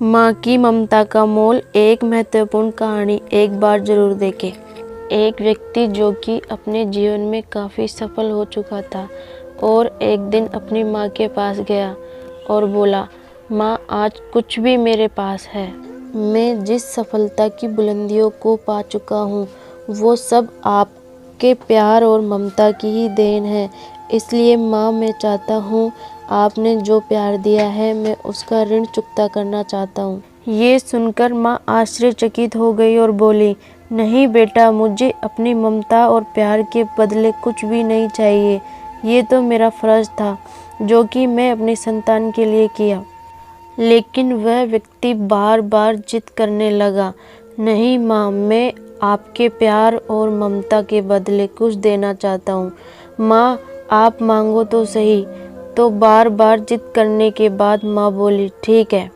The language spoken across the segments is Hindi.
माँ की ममता का मोल एक महत्वपूर्ण कहानी एक बार जरूर देखें। एक व्यक्ति जो कि अपने जीवन में काफ़ी सफल हो चुका था और एक दिन अपनी माँ के पास गया और बोला, माँ आज कुछ भी मेरे पास है। मैं जिस सफलता की बुलंदियों को पा चुका हूँ वो सब आपके प्यार और ममता की ही देन है। इसलिए माँ मैं चाहता हूँ आपने जो प्यार दिया है मैं उसका ऋण चुकता करना चाहता हूँ। ये सुनकर माँ आश्चर्यचकित हो गई और बोली, नहीं बेटा, मुझे अपनी ममता और प्यार के बदले कुछ भी नहीं चाहिए। ये तो मेरा फ़र्ज़ था जो कि मैं अपनी संतान के लिए किया। लेकिन वह व्यक्ति बार बार जिद करने लगा, नहीं माँ, मैं आपके प्यार और ममता के बदले कुछ देना चाहता हूँ। माँ आप मांगो तो सही। तो बार बार जिद करने के बाद माँ बोली, ठीक है,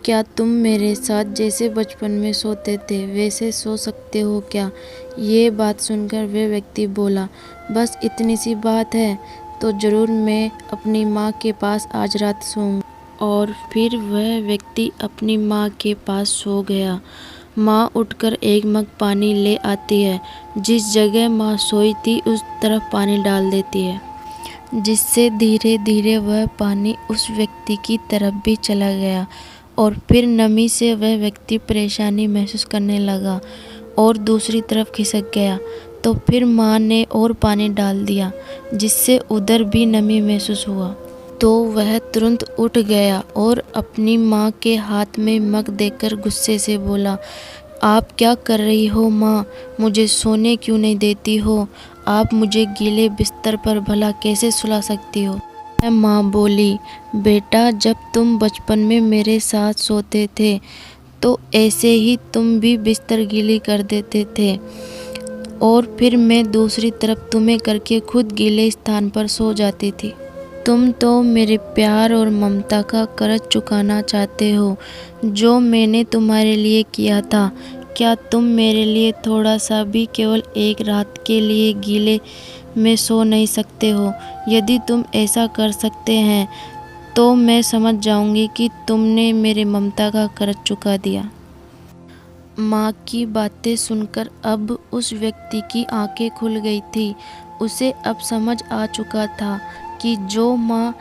क्या तुम मेरे साथ जैसे बचपन में सोते थे वैसे सो सकते हो क्या? ये बात सुनकर वह व्यक्ति बोला, बस इतनी सी बात है तो ज़रूर मैं अपनी माँ के पास आज रात सोऊंगा। और फिर वह व्यक्ति अपनी माँ के पास सो गया। माँ उठकर एक मग पानी ले आती है। जिस जगह माँ सोई थी उस तरफ पानी डाल देती है, जिससे धीरे धीरे वह पानी उस व्यक्ति की तरफ भी चला गया। और फिर नमी से वह व्यक्ति परेशानी महसूस करने लगा और दूसरी तरफ खिसक गया। तो फिर माँ ने और पानी डाल दिया, जिससे उधर भी नमी महसूस हुआ। तो वह तुरंत उठ गया और अपनी माँ के हाथ में मग देकर गुस्से से बोला, आप क्या कर रही हो माँ? मुझे सोने क्यों नहीं देती हो? आप मुझे गीले बिस्तर पर भला कैसे सुला सकती हो? माँ बोली, बेटा, जब तुम बचपन में मेरे साथ सोते थे तो ऐसे ही तुम भी बिस्तर गीली कर देते थे और फिर मैं दूसरी तरफ तुम्हें करके खुद गीले स्थान पर सो जाती थी। तुम तो मेरे प्यार और ममता का कर्ज चुकाना चाहते हो जो मैंने तुम्हारे लिए किया था। क्या तुम मेरे लिए थोड़ा सा भी केवल एक रात के लिए गीले में सो नहीं सकते हो? यदि तुम ऐसा कर सकते हैं तो मैं समझ जाऊंगी कि तुमने मेरे ममता का कर्ज चुका दिया। माँ की बातें सुनकर अब उस व्यक्ति की आंखें खुल गई थी। उसे अब समझ आ चुका था कि जो माँ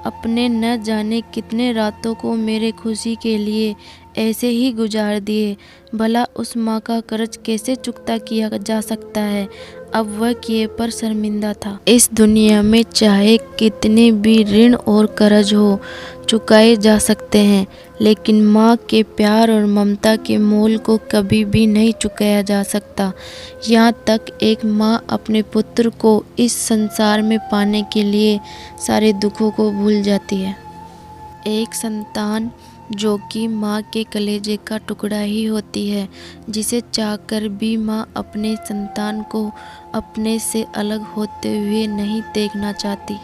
अपने न जाने कितने रातों को मेरे खुशी के लिए ऐसे ही गुजार दिए, भला उस माँ का कर्ज कैसे चुकता किया जा सकता है? अब वह किए पर शर्मिंदा था। इस दुनिया में चाहे कितने भी ऋण और कर्ज हो चुकाए जा सकते हैं, लेकिन माँ के प्यार और ममता के मोल को कभी भी नहीं चुकाया जा सकता। यहाँ तक एक माँ अपने पुत्र को इस संसार में पाने के लिए सारे दुखों को भूल जाती है। एक संतान जो कि माँ के कलेजे का टुकड़ा ही होती है, जिसे चाहकर भी माँ अपने संतान को अपने से अलग होते हुए नहीं देखना चाहती।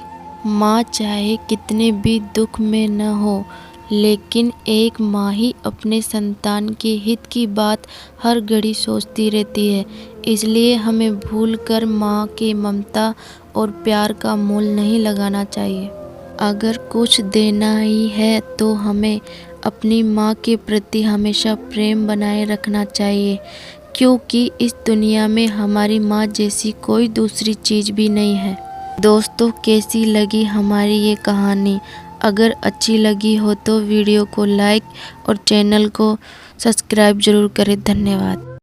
माँ चाहे कितने भी दुख में न हो, लेकिन एक माँ ही अपने संतान के हित की बात हर घड़ी सोचती रहती है। इसलिए हमें भूलकर माँ के ममता और प्यार का मोल नहीं लगाना चाहिए। अगर कुछ देना ही है तो हमें अपनी माँ के प्रति हमेशा प्रेम बनाए रखना चाहिए, क्योंकि इस दुनिया में हमारी माँ जैसी कोई दूसरी चीज़ भी नहीं है। दोस्तों, कैसी लगी हमारी ये कहानी? अगर अच्छी लगी हो तो वीडियो को लाइक और चैनल को सब्सक्राइब ज़रूर करें। धन्यवाद।